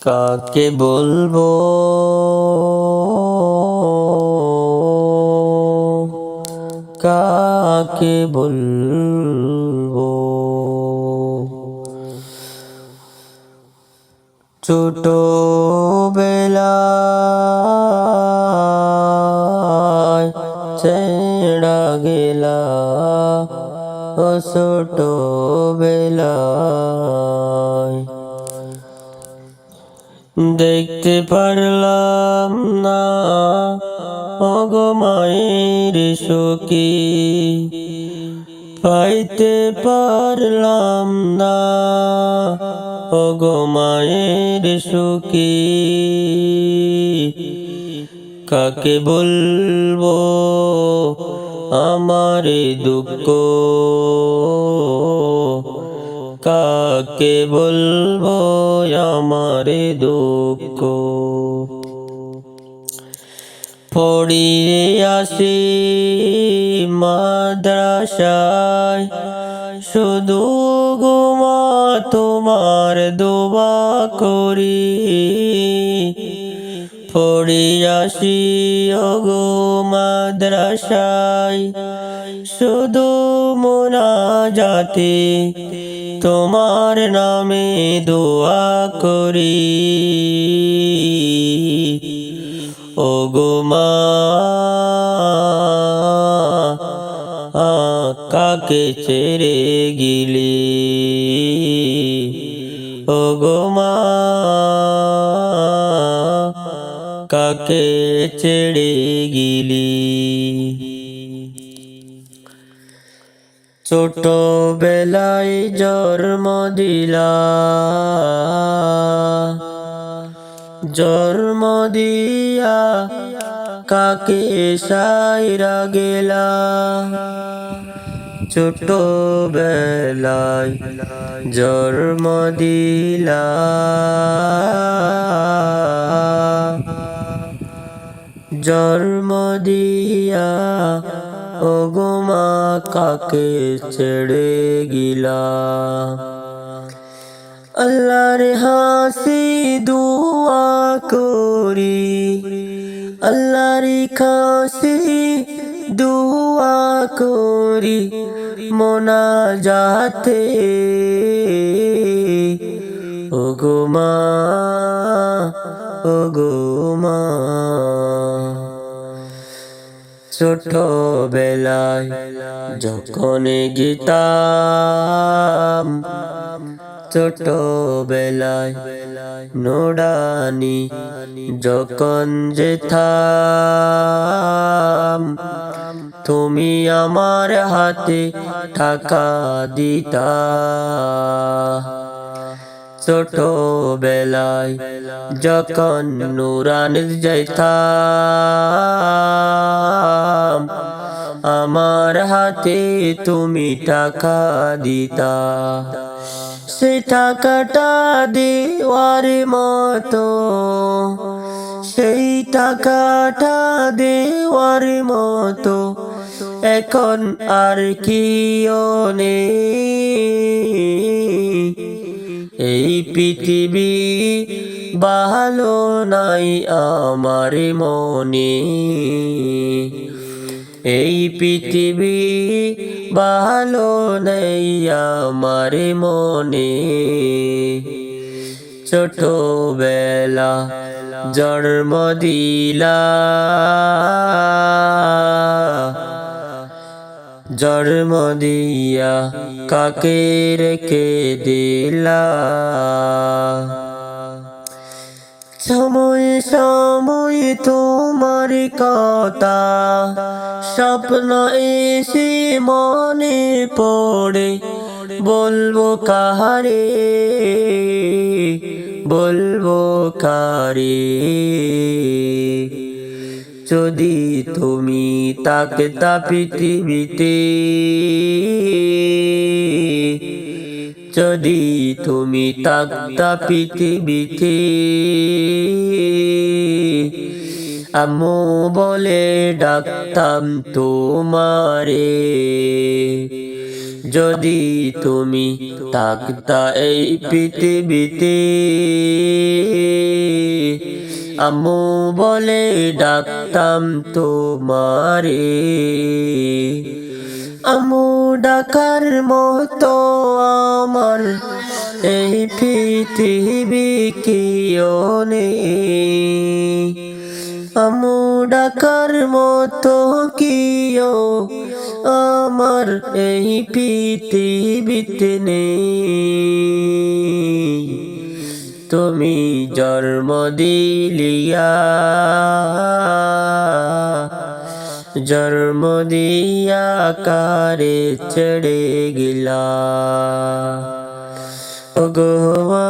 কাকে বলবো কাকে বলবো ছোট বেলায় ছেড়া গেলা ও ছোট বেলায় দেখতে পারলাম না ওগো মায়ের সখী পাইতে পারলাম না ওগো মায়ের সখী কাকে বলবো আমার দুঃখ কাকে বলবো আমার দুঃখ পড়িয়ে আসি মাদ্রাসায় শুধু গোমা তোমার দোয়া করি পড়িয়ে আসি ওগো মাদ্রাসায় শুধু মোনাজাতে তোমার নামে দোয়া করি ওগো মা কাকে ছেড়ে গেলি ওগো মা কাকে ছেড়ে গেলি ছোট বেলায় জন্ম দিলা জন্ম দিয়া কাকে সাইরা গেলা ছোট বেলায় জন্ম দিলা জন্ম দিয়া ওগো মা কাকে ছেড়ে গিলা আল্লাহর হাসি দুয়া করি আল্লাহর কাছে দুয়া করি মোনাজাতে ওগো মা ওগো মা ছোট বেলায় যখন গীতাম ছোট বেলায় নোডানি যখন যেতাম তুমি আমার হাতে টাকা দিতা ছোট বেলায় যখন নুরানি যাইতাম আমার হাতে তুমি টাকা দিতা সে টাকাটা দেওয়ার মতো সেই টাকাটা দেওয়ার মতো এখন আর কিও নেই এই পৃথিবী ভালো নাই আমার মনে এই পৃথিবী ভালো নেই আমার মনে ছোট বেলা জন্ম দিলা জন্ম দিয়া কাকে রেখে দিলা সময় সময় তোমার কথা স্বপ্ন এসে মনে পড়ে বলবো কাহারে বলবো কারে যদি তুমি থাকতা পৃথিবীতে যদি তুমি থাকতা পৃথিবীতে আম্মু বলে ডাকতাম তোমারে যদি তুমি থাকতা এই পৃথিবীতে আম্মু বলে ডাকতাম তোমারে, আম্মু ডাকার মতো আমার এই পৃথিবী কেউ নেই, আম্মু ডাকার মতো কেউ আমার এই পৃথিবীতে নেই। তুমি জন্ম দিলিয়া, জন্ম দিয়া কারে ছেড়ে গেলা, ওগো মা।